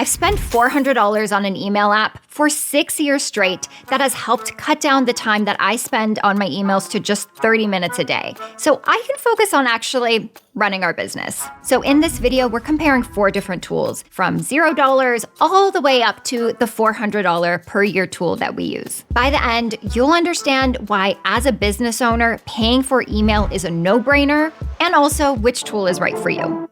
spent $400 on an email app for 6 years straight that has helped cut down the time that I spend on my emails to just 30 minutes a day. So I can focus on actually running our business. So in this video, we're comparing 4 different tools from $0 all the way up to the $400 per year tool that we use. By the end, you'll understand why, as a business owner, paying for email is a no-brainer, and also which tool is right for you.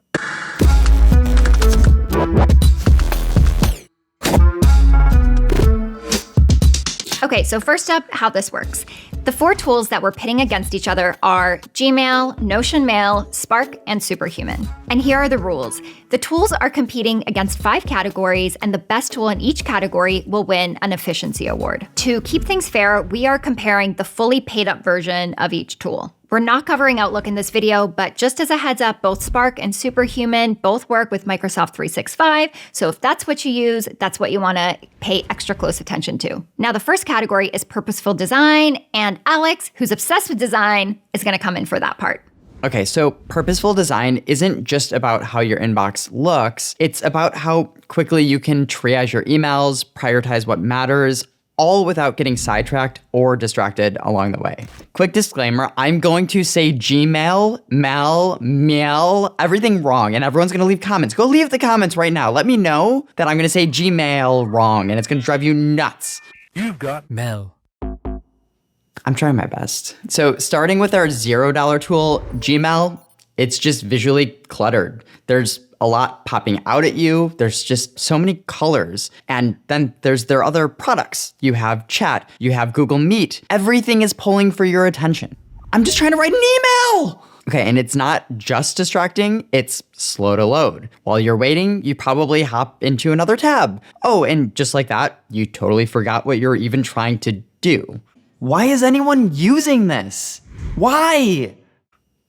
Okay, so first up, how this works. The 4 tools that we're pitting against each other are Gmail, Notion Mail, Spark, and Superhuman. And here are the rules. The tools are competing against 5 categories, and the best tool in each category will win an efficiency award. To keep things fair, we are comparing the fully paid-up version of each tool. We're not covering Outlook in this video, but just as a heads up, both Spark and Superhuman both work with Microsoft 365, so if that's what you use, that's what you want to pay extra close attention to. Now, the first category is Purposeful Design, and Alex, who's obsessed with design, is going to come in for that part. Okay, so Purposeful Design isn't just about how your inbox looks, it's about how quickly you can triage your emails, prioritize what matters, all without getting sidetracked or distracted along the way. Quick disclaimer, I'm going to say Gmail, Mail, everything wrong, and everyone's gonna leave comments. Go leave the comments right now. Let me know that I'm gonna say Gmail wrong, and it's gonna drive you nuts. You've got Mel. I'm trying my best. So starting with our $0 tool, Gmail, it's just visually cluttered. There's a lot popping out at you. There's just so many colors. And then there's their other products. You have chat, you have Google Meet. Everything is pulling for your attention. I'm just trying to write an email. Okay, and it's not just distracting, it's slow to load. While you're waiting, you probably hop into another tab. Oh, and just like that, you totally forgot what you're even trying to do. Why is anyone using this? Why?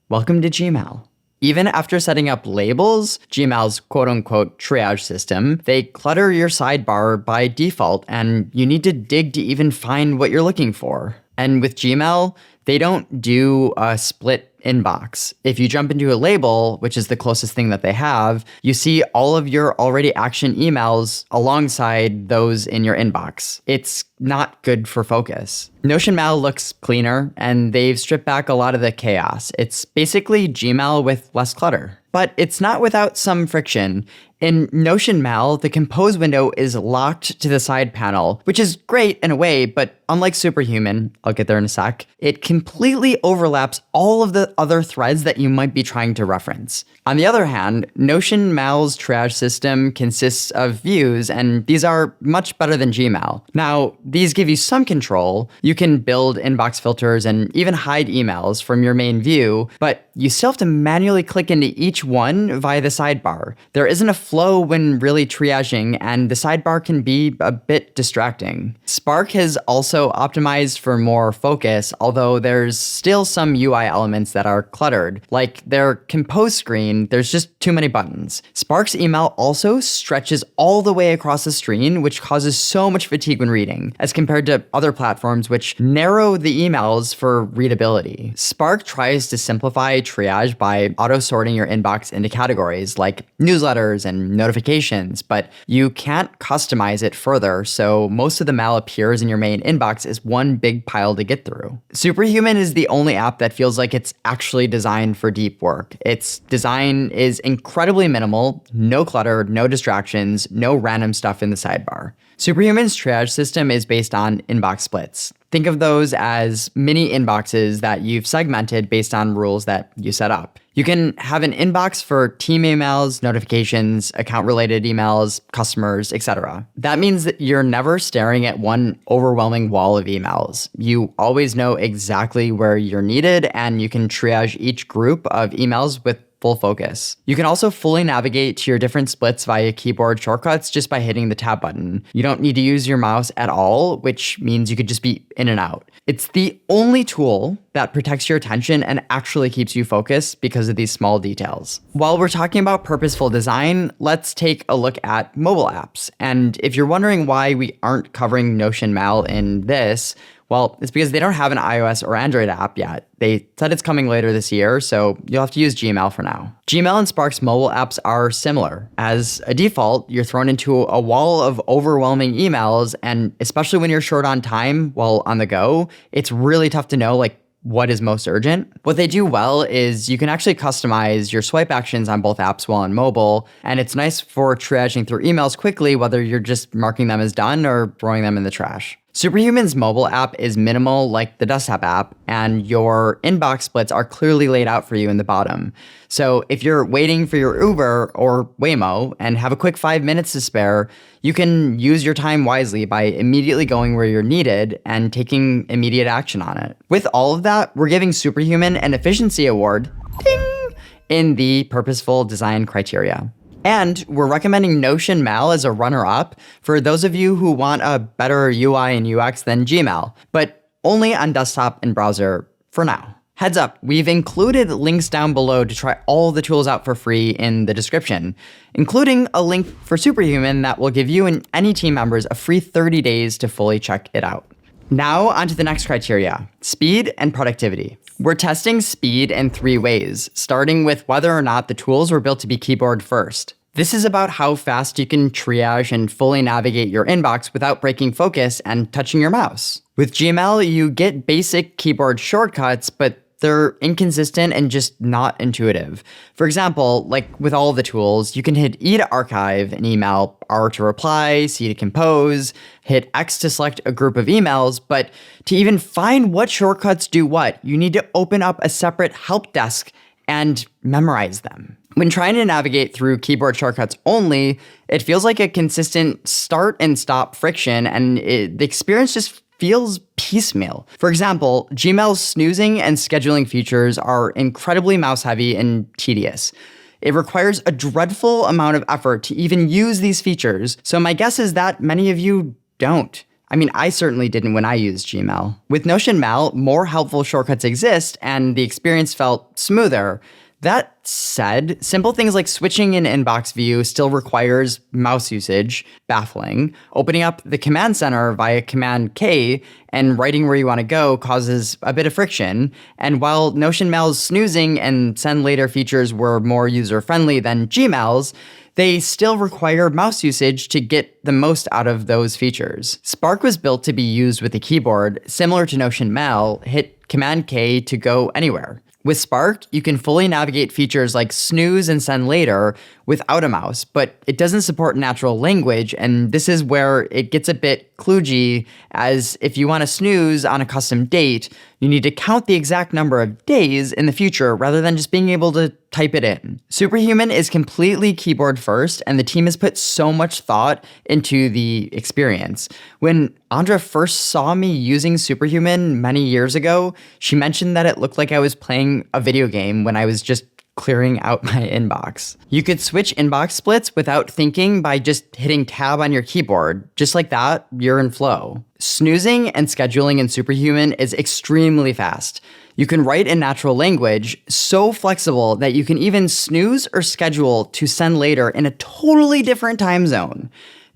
Welcome to Gmail. Even after setting up labels, Gmail's quote-unquote triage system, they clutter your sidebar by default, and you need to dig to even find what you're looking for. And with Gmail, they don't do a split inbox. If you jump into a label, which is the closest thing that they have, you see all of your already actioned emails alongside those in your inbox. It's not good for focus. Notion Mail looks cleaner, and they've stripped back a lot of the chaos. It's basically Gmail with less clutter. But it's not without some friction. In Notion Mail, the compose window is locked to the side panel, which is great in a way, but unlike Superhuman, I'll get there in a sec, it completely overlaps all of the other threads that you might be trying to reference. On the other hand, Notion Mail's triage system consists of views, and these are much better than Gmail. Now, these give you some control. You can build inbox filters and even hide emails from your main view, but you still have to manually click into each one via the sidebar. There isn't a flow when really triaging, and the sidebar can be a bit distracting. Spark has also optimized for more focus, although there's still some UI elements that are cluttered. Like their compose screen, there's just too many buttons. Spark's email also stretches all the way across the screen, which causes so much fatigue when reading, as compared to other platforms which narrow the emails for readability. Spark tries to simplify triage by auto-sorting your inbox into categories like newsletters and notifications, but you can't customize it further, so most of the mail appears in your main inbox as one big pile to get through. Superhuman is the only app that feels like it's actually designed for deep work. Its design is incredibly minimal, no clutter, no distractions, no random stuff in the sidebar. Superhuman's triage system is based on inbox splits. Think of those as mini inboxes that you've segmented based on rules that you set up. You can have an inbox for team emails, notifications, account-related emails, customers, etc. That means that you're never staring at one overwhelming wall of emails. You always know exactly where you're needed, and you can triage each group of emails with full focus. You can also fully navigate to your different splits via keyboard shortcuts just by hitting the tab button. You don't need to use your mouse at all, which means you could just be in and out. It's the only tool that protects your attention and actually keeps you focused because of these small details. While we're talking about purposeful design, let's take a look at mobile apps. And if you're wondering why we aren't covering Notion Mail in this, Well, it's because they don't have an iOS or Android app yet. They said it's coming later this year, so you'll have to use Gmail for now. Gmail and Spark's mobile apps are similar. As a default, you're thrown into a wall of overwhelming emails, and especially when you're short on time while on the go, it's really tough to know what is most urgent. What they do well is you can actually customize your swipe actions on both apps while on mobile, and it's nice for triaging through emails quickly, whether you're just marking them as done or throwing them in the trash. Superhuman's mobile app is minimal like the desktop app, and your inbox splits are clearly laid out for you in the bottom. So if you're waiting for your Uber or Waymo and have a quick 5 minutes to spare, you can use your time wisely by immediately going where you're needed and taking immediate action on it. With all of that, we're giving Superhuman an efficiency award, ding, in the Purposeful Design criteria. And we're recommending Notion Mail as a runner-up for those of you who want a better UI and UX than Gmail, but only on desktop and browser for now. Heads up, we've included links down below to try all the tools out for free in the description, including a link for Superhuman that will give you and any team members a free 30 days to fully check it out. Now onto the next criteria, speed and productivity. We're testing speed in 3 ways, starting with whether or not the tools were built to be keyboard first. This is about how fast you can triage and fully navigate your inbox without breaking focus and touching your mouse. With Gmail, you get basic keyboard shortcuts, but they're inconsistent and just not intuitive. For example, like with all of the tools, you can hit E to archive an email, R to reply, C to compose, hit X to select a group of emails, but to even find what shortcuts do what, you need to open up a separate help desk and memorize them. When trying to navigate through keyboard shortcuts only, it feels like a consistent start and stop friction, and the experience just feels piecemeal. For example, Gmail's snoozing and scheduling features are incredibly mouse-heavy and tedious. It requires a dreadful amount of effort to even use these features, so my guess is that many of you don't. I mean, I certainly didn't when I used Gmail. With Notion Mail, more helpful shortcuts exist, and the experience felt smoother. That said, simple things like switching in inbox view still requires mouse usage, baffling. Opening up the command center via Command K and writing where you want to go causes a bit of friction. And while Notion Mail's snoozing and send later features were more user-friendly than Gmail's, they still require mouse usage to get the most out of those features. Spark was built to be used with a keyboard, similar to Notion Mail. Hit Command K to go anywhere. With Spark, you can fully navigate features like snooze and send later without a mouse, but it doesn't support natural language, and this is where it gets a bit kludgy, as if you want to snooze on a custom date, you need to count the exact number of days in the future rather than just being able to type it in. Superhuman is completely keyboard first, and the team has put so much thought into the experience. When Andra first saw me using Superhuman many years ago, she mentioned that it looked like I was playing a video game when I was just clearing out my inbox. You could switch inbox splits without thinking by just hitting tab on your keyboard. Just like that, you're in flow. Snoozing and scheduling in Superhuman is extremely fast. You can write in natural language, so flexible that you can even snooze or schedule to send later in a totally different time zone.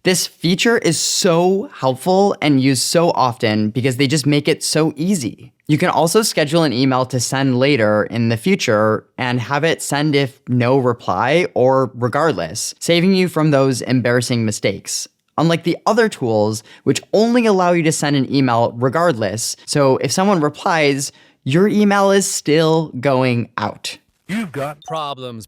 This feature is so helpful and used so often because they just make it so easy. You can also schedule an email to send later in the future and have it send if no reply or regardless, saving you from those embarrassing mistakes. Unlike the other tools, which only allow you to send an email regardless, so if someone replies, your email is still going out. You've got problems.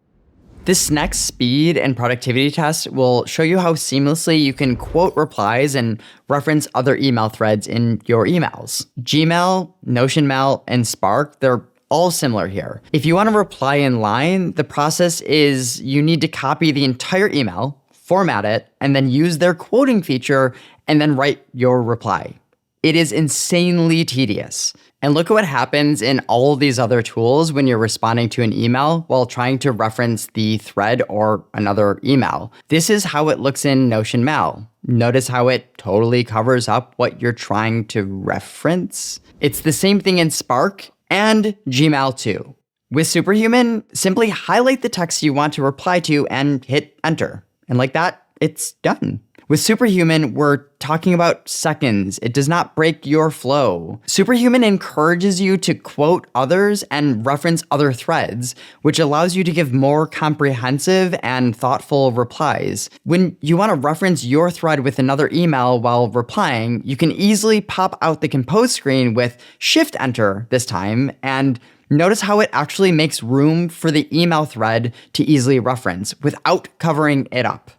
This next speed and productivity test will show you how seamlessly you can quote replies and reference other email threads in your emails. Gmail, Notion Mail, and Spark, they're all similar here. If you want to reply in line, the process is you need to copy the entire email, format it, and then use their quoting feature and then write your reply. It is insanely tedious. And look at what happens in all of these other tools when you're responding to an email while trying to reference the thread or another email. This is how it looks in Notion Mail. Notice how it totally covers up what you're trying to reference. It's the same thing in Spark and Gmail too. With Superhuman, simply highlight the text you want to reply to and hit enter. And like that, it's done. With Superhuman, we're talking about seconds. It does not break your flow. Superhuman encourages you to quote others and reference other threads, which allows you to give more comprehensive and thoughtful replies. When you want to reference your thread with another email while replying, you can easily pop out the compose screen with Shift-Enter this time, and notice how it actually makes room for the email thread to easily reference without covering it up.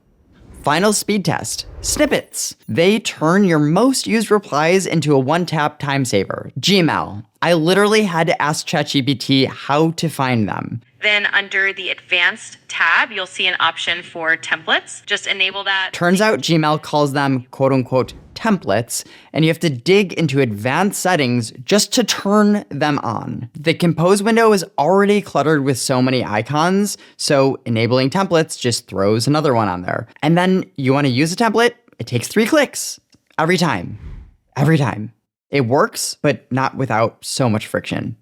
Final speed test, Snippets. They turn your most used replies into a one-tap time saver. Gmail. I literally had to ask ChatGPT how to find them. Then under the Advanced tab, you'll see an option for templates. Just enable that. Turns out Gmail calls them quote-unquote templates, and you have to dig into advanced settings just to turn them on. The compose window is already cluttered with so many icons, so enabling templates just throws another one on there. And then you want to use a template, it takes 3 clicks. Every time. Every time. It works, but not without so much friction.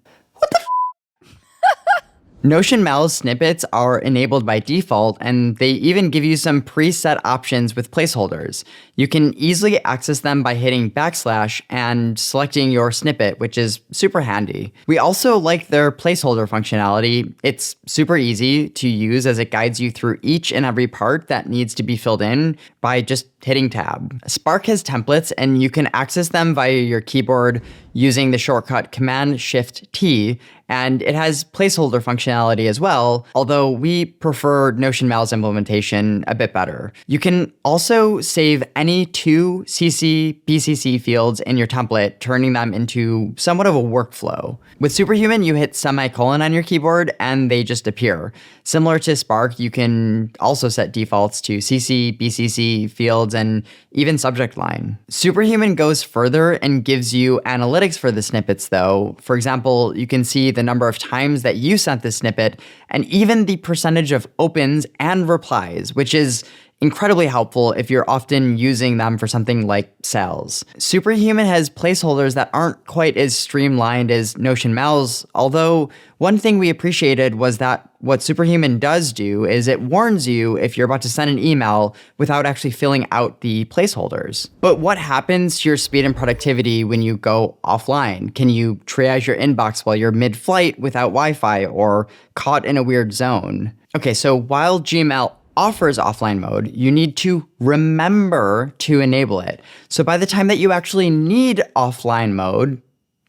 Notion Mail's snippets are enabled by default, and they even give you some preset options with placeholders. You can easily access them by hitting / and selecting your snippet, which is super handy. We also like their placeholder functionality. It's super easy to use as it guides you through each and every part that needs to be filled in by just hitting tab. Spark has templates, and you can access them via your keyboard using the shortcut Command-Shift-T, and it has placeholder functionality as well, although we prefer Notion Mail's implementation a bit better. You can also save any 2 CC BCC fields in your template, turning them into somewhat of a workflow. With Superhuman, you hit semicolon on your keyboard and they just appear. Similar to Spark, you can also set defaults to CC, BCC fields, and even subject line. Superhuman goes further and gives you analytics for the snippets though. For example, you can see the number of times that you sent the snippet and even the percentage of opens and replies, which is incredibly helpful if you're often using them for something like sales. Superhuman has placeholders that aren't quite as streamlined as Notion Mail's, although one thing we appreciated was that what Superhuman does do is it warns you if you're about to send an email without actually filling out the placeholders. But what happens to your speed and productivity when you go offline? Can you triage your inbox while you're mid-flight without Wi-Fi or caught in a weird zone? Okay, so while Gmail offers offline mode, you need to remember to enable it. So by the time that you actually need offline mode,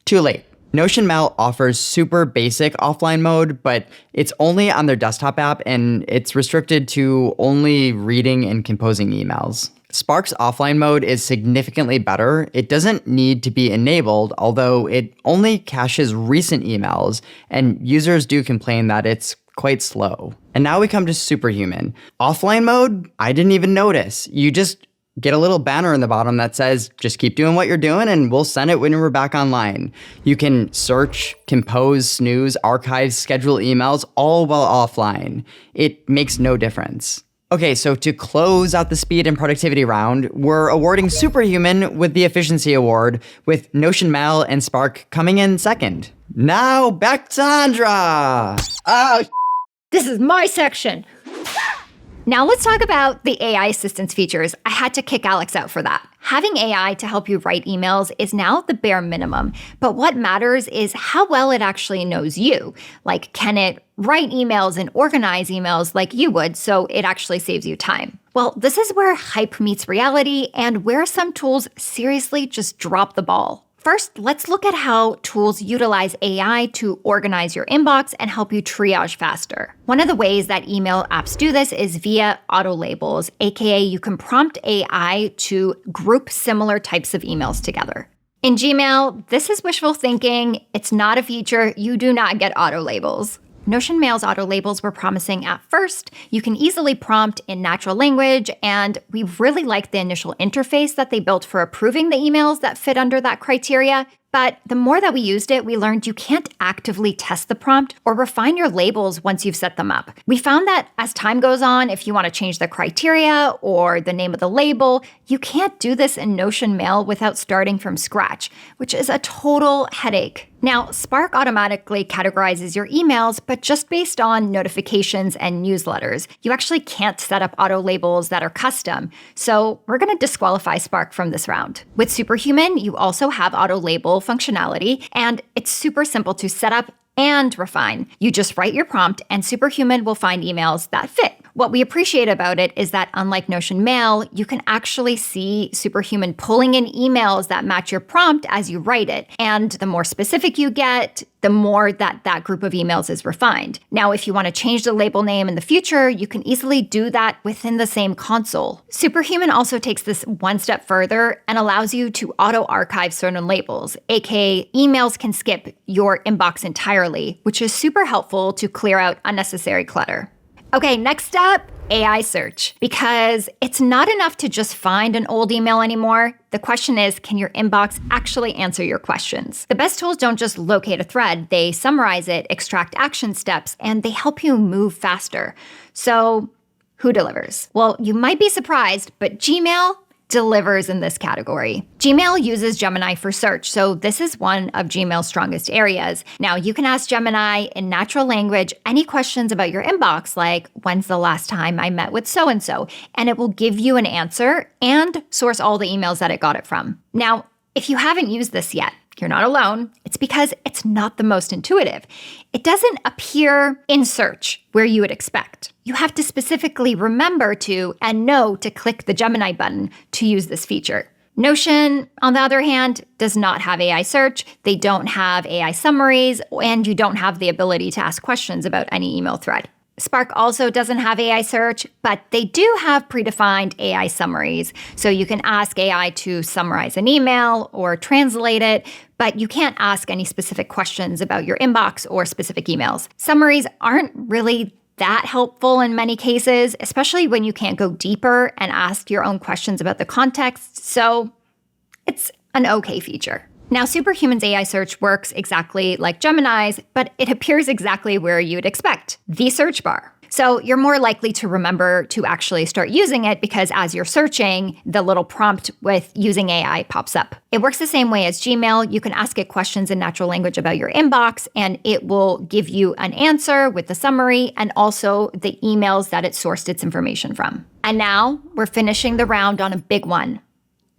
too late. Notion Mail offers super basic offline mode, but it's only on their desktop app and it's restricted to only reading and composing emails. Spark's offline mode is significantly better. It doesn't need to be enabled, although it only caches recent emails, and users do complain that it's quite slow. And now we come to Superhuman. Offline mode, I didn't even notice. You just get a little banner in the bottom that says, just keep doing what you're doing and we'll send it when we're back online. You can search, compose, snooze, archive, schedule emails, all while offline. It makes no difference. Okay, so to close out the speed and productivity round, we're awarding Superhuman with the Efficiency Award, with Notion Mail and Spark coming in second. Now back to Andra! Oh, this is my section. Now let's talk about the AI assistance features. I had to kick Alex out for that. Having AI to help you write emails is now the bare minimum, but what matters is how well it actually knows you. Like, can it write emails and organize emails like you would so it actually saves you time? Well, this is where hype meets reality and where some tools seriously just drop the ball. First, let's look at how tools utilize AI to organize your inbox and help you triage faster. One of the ways that email apps do this is via auto labels, aka you can prompt AI to group similar types of emails together. In Gmail, this is wishful thinking. It's not a feature. You do not get auto labels. Notion Mail's auto labels were promising at first. You can easily prompt in natural language, and we really liked the initial interface that they built for approving the emails that fit under that criteria. But the more that we used it, we learned you can't actively test the prompt or refine your labels once you've set them up. We found that as time goes on, if you want to change the criteria or the name of the label, you can't do this in Notion Mail without starting from scratch, which is a total headache. Now, Spark automatically categorizes your emails, but just based on notifications and newsletters. You actually can't set up auto labels that are custom, so we're going to disqualify Spark from this round. With Superhuman, you also have auto label functionality, and it's super simple to set up and refine. You just write your prompt, and Superhuman will find emails that fit. What we appreciate about it is that unlike Notion Mail, you can actually see Superhuman pulling in emails that match your prompt as you write it. And the more specific you get, the more that group of emails is refined. Now, if you want to change the label name in the future, you can easily do that within the same console. Superhuman also takes this one step further and allows you to auto-archive certain labels, aka emails can skip your inbox entirely, which is super helpful to clear out unnecessary clutter. Okay, next up, AI search. Because it's not enough to just find an old email anymore. The question is, can your inbox actually answer your questions? The best tools don't just locate a thread, they summarize it, extract action steps, and they help you move faster. So, who delivers? Well, you might be surprised, but Gmail delivers in this category. Gmail uses Gemini for search, so this is one of Gmail's strongest areas. Now, you can ask Gemini in natural language any questions about your inbox, like, when's the last time I met with so-and-so? And it will give you an answer and source all the emails that it got it from. Now, if you haven't used this yet, you're not alone. It's because it's not the most intuitive. It doesn't appear in search where you would expect. You have to specifically remember to and know to click the Gemini button to use this feature. Notion, on the other hand, does not have AI search. They don't have AI summaries, and you don't have the ability to ask questions about any email thread. Spark also doesn't have AI search, but they do have predefined AI summaries. So you can ask AI to summarize an email or translate it, but you can't ask any specific questions about your inbox or specific emails. Summaries aren't really that helpful in many cases, especially when you can't go deeper and ask your own questions about the context. So it's an okay feature. Now, Superhuman's AI search works exactly like Gemini's, but it appears exactly where you'd expect, the search bar. So you're more likely to remember to actually start using it because as you're searching, the little prompt with using AI pops up. It works the same way as Gmail. You can ask it questions in natural language about your inbox, and it will give you an answer with the summary and also the emails that it sourced its information from. And now we're finishing the round on a big one,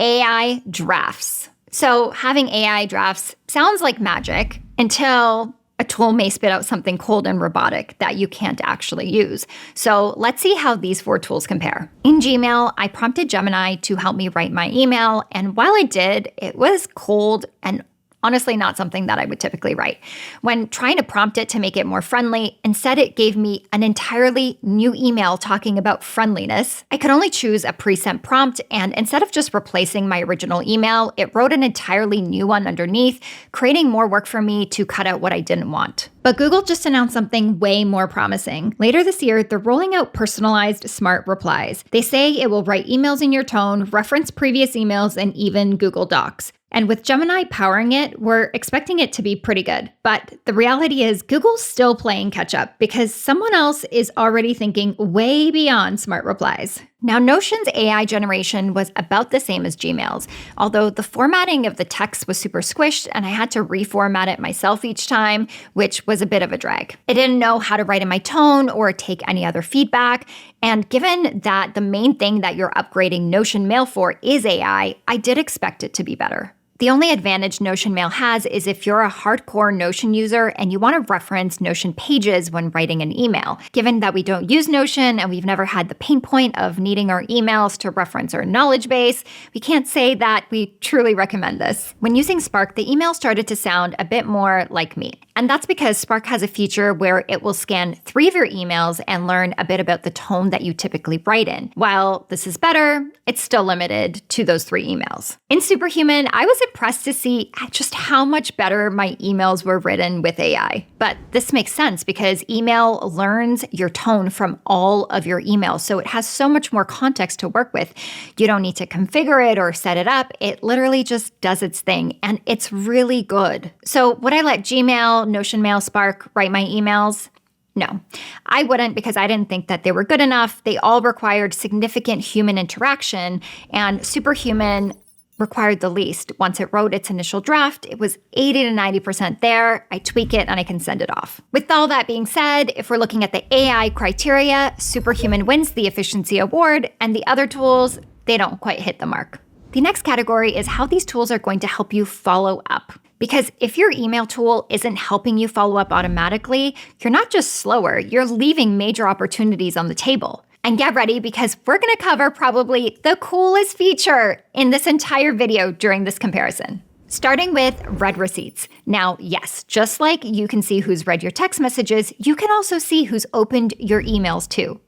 AI drafts. So having AI drafts sounds like magic until a tool may spit out something cold and robotic that you can't actually use. So let's see how these 4 tools compare. In Gmail, I prompted Gemini to help me write my email, and while I did, it was cold and honestly not something that I would typically write. When trying to prompt it to make it more friendly, instead it gave me an entirely new email talking about friendliness. I could only choose a pre-sent prompt, and instead of just replacing my original email, it wrote an entirely new one underneath, creating more work for me to cut out what I didn't want. But Google just announced something way more promising. Later this year, they're rolling out personalized smart replies. They say it will write emails in your tone, reference previous emails, and even Google Docs. And with Gemini powering it, we're expecting it to be pretty good. But the reality is Google's still playing catch up because someone else is already thinking way beyond smart replies. Now, Notion's AI generation was about the same as Gmail's, although the formatting of the text was super squished and I had to reformat it myself each time, which was a bit of a drag. I didn't know how to write in my tone or take any other feedback, and given that the main thing that you're upgrading Notion Mail for is AI, I did expect it to be better. The only advantage Notion Mail has is if you're a hardcore Notion user and you want to reference Notion pages when writing an email. Given that we don't use Notion and we've never had the pain point of needing our emails to reference our knowledge base, we can't say that we truly recommend this. When using Spark, the email started to sound a bit more like me. And that's because Spark has a feature where it will scan 3 of your emails and learn a bit about the tone that you typically write in. While this is better, it's still limited to those 3 emails. In Superhuman, I was impressed to see just how much better my emails were written with AI. But this makes sense because email learns your tone from all of your emails. So it has so much more context to work with. You don't need to configure it or set it up. It literally just does its thing. And it's really good. So would I let Gmail, Notion Mail, Spark write my emails? No, I wouldn't because I didn't think that they were good enough. They all required significant human interaction, and Superhuman required the least. Once it wrote its initial draft, it was 80 to 90% there. I tweak it and I can send it off. With all that being said, if we're looking at the AI criteria, Superhuman wins the efficiency award, and the other tools, they don't quite hit the mark. The next category is how these tools are going to help you follow up. Because if your email tool isn't helping you follow up automatically, you're not just slower, you're leaving major opportunities on the table. And get ready because we're going to cover probably the coolest feature in this entire video during this comparison. Starting with read receipts. Now, yes, just like you can see who's read your text messages, you can also see who's opened your emails too.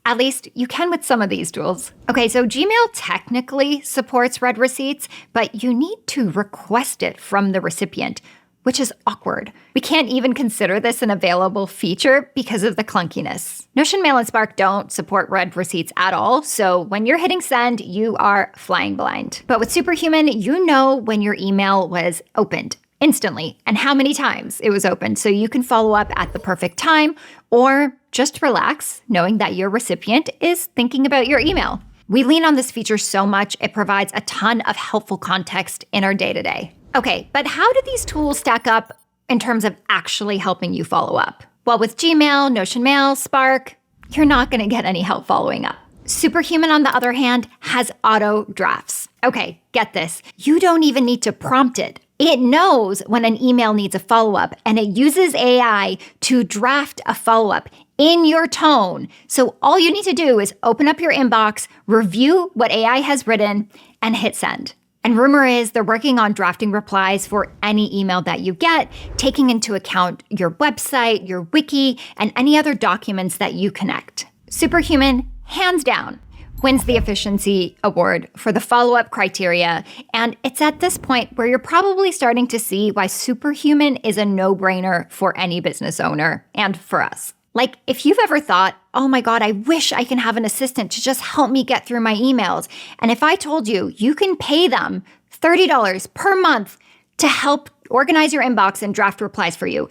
At least you can with some of these tools. Okay, so Gmail technically supports read receipts, but you need to request it from the recipient, which is awkward. We can't even consider this an available feature because of the clunkiness. Notion Mail and Spark don't support read receipts at all, so when you're hitting send, you are flying blind. But with Superhuman, you know when your email was opened instantly and how many times it was opened, so you can follow up at the perfect time or just relax knowing that your recipient is thinking about your email. We lean on this feature so much, it provides a ton of helpful context in our day-to-day. Okay, but how do these tools stack up in terms of actually helping you follow up? Well, with Gmail, Notion Mail, Spark, you're not going to get any help following up. Superhuman, on the other hand, has auto drafts. Okay, get this. You don't even need to prompt it. It knows when an email needs a follow-up, and it uses AI to draft a follow-up in your tone. So all you need to do is open up your inbox, review what AI has written, and hit send. And rumor is they're working on drafting replies for any email that you get, taking into account your website, your wiki, and any other documents that you connect. Superhuman, hands down, wins the efficiency award for the follow-up criteria. And it's at this point where you're probably starting to see why Superhuman is a no-brainer for any business owner and for us. Like, if you've ever thought, oh my God, I wish I can have an assistant to just help me get through my emails. And if I told you, you can pay them $30 per month to help organize your inbox and draft replies for you,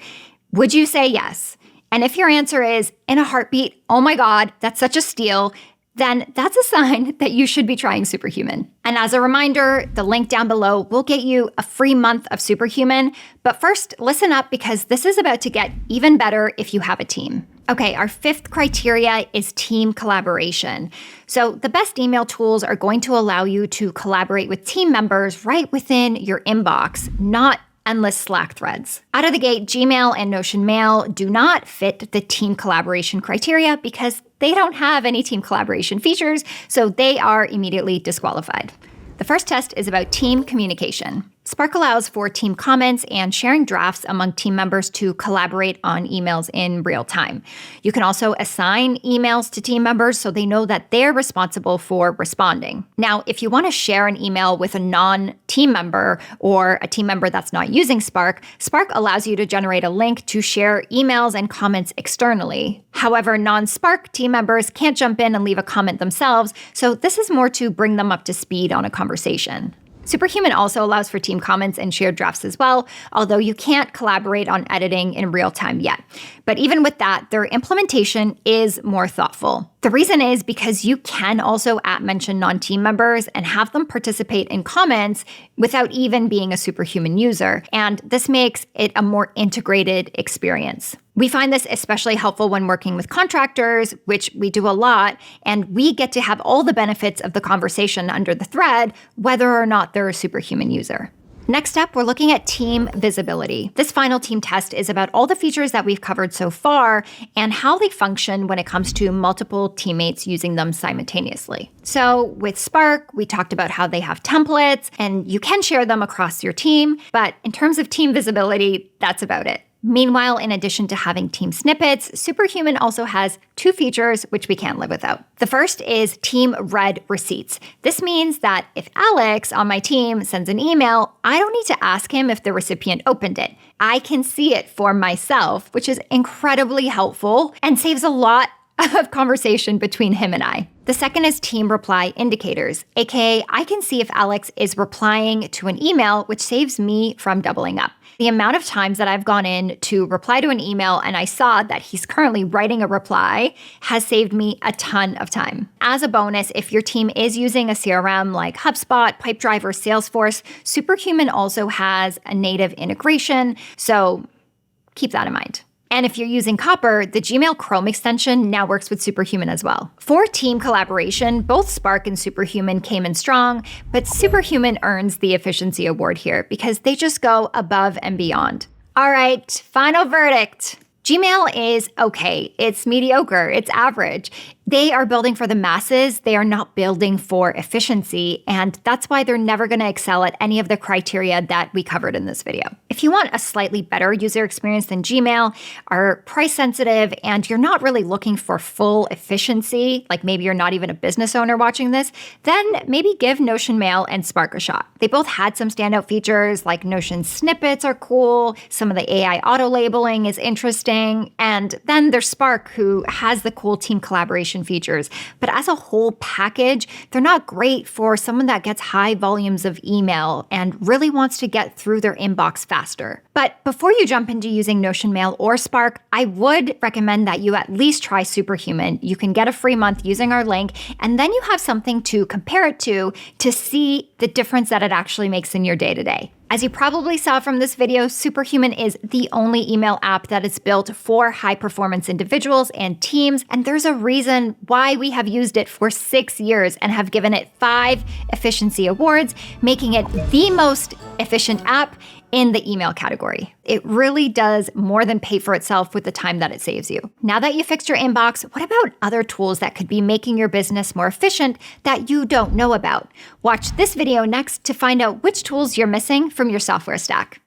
would you say yes? And if your answer is, in a heartbeat, oh my God, that's such a steal, then that's a sign that you should be trying Superhuman. And as a reminder, the link down below will get you a free month of Superhuman. But first, listen up because this is about to get even better if you have a team. Okay, our fifth criteria is team collaboration. So the best email tools are going to allow you to collaborate with team members right within your inbox, not endless Slack threads. Out of the gate, Gmail and Notion Mail do not fit the team collaboration criteria because they don't have any team collaboration features, so they are immediately disqualified. The first test is about team communication. Spark allows for team comments and sharing drafts among team members to collaborate on emails in real time. You can also assign emails to team members so they know that they're responsible for responding. Now, if you want to share an email with a non-team member or a team member that's not using Spark, Spark allows you to generate a link to share emails and comments externally. However, non-Spark team members can't jump in and leave a comment themselves, so this is more to bring them up to speed on a conversation. Superhuman also allows for team comments and shared drafts as well, although you can't collaborate on editing in real time yet. But even with that, their implementation is more thoughtful. The reason is because you can also @mention non-team members and have them participate in comments without even being a Superhuman user, and this makes it a more integrated experience. We find this especially helpful when working with contractors, which we do a lot, and we get to have all the benefits of the conversation under the thread, whether or not they're a Superhuman user. Next up, we're looking at team visibility. This final team test is about all the features that we've covered so far and how they function when it comes to multiple teammates using them simultaneously. So with Spark, we talked about how they have templates and you can share them across your team, but in terms of team visibility, that's about it. Meanwhile, in addition to having team snippets, Superhuman also has 2 features which we can't live without. The first is team read receipts. This means that if Alex on my team sends an email, I don't need to ask him if the recipient opened it. I can see it for myself, which is incredibly helpful and saves a lot of conversation between him and I. The second is team reply indicators, aka I can see if Alex is replying to an email, which saves me from doubling up. The amount of times that I've gone in to reply to an email and I saw that he's currently writing a reply has saved me a ton of time. As a bonus, if your team is using a CRM like HubSpot, Pipedrive, or Salesforce, Superhuman also has a native integration, so keep that in mind. And if you're using Copper, the Gmail Chrome extension now works with Superhuman as well. For team collaboration, both Spark and Superhuman came in strong, but Superhuman earns the efficiency award here because they just go above and beyond. All right, final verdict. Gmail is okay. It's mediocre. It's average. They are building for the masses. They are not building for efficiency. And that's why they're never going to excel at any of the criteria that we covered in this video. If you want a slightly better user experience than Gmail, are price sensitive, and you're not really looking for full efficiency, like maybe you're not even a business owner watching this, then maybe give Notion Mail and Spark a shot. They both had some standout features, like Notion Snippets are cool, some of the AI auto labeling is interesting, and then there's Spark, who has the cool team collaboration features. But as a whole package, they're not great for someone that gets high volumes of email and really wants to get through their inbox faster. But before you jump into using Notion Mail or Spark, I would recommend that you at least try Superhuman. You can get a free month using our link, and then you have something to compare it to see the difference that it actually makes in your day-to-day. As you probably saw from this video, Superhuman is the only email app that is built for high-performance individuals and teams, and there's a reason why we have used it for 6 years and have given it 5 efficiency awards, making it the most efficient app in the email category. It really does more than pay for itself with the time that it saves you. Now that you fixed your inbox, what about other tools that could be making your business more efficient that you don't know about? Watch this video next to find out which tools you're missing from your software stack.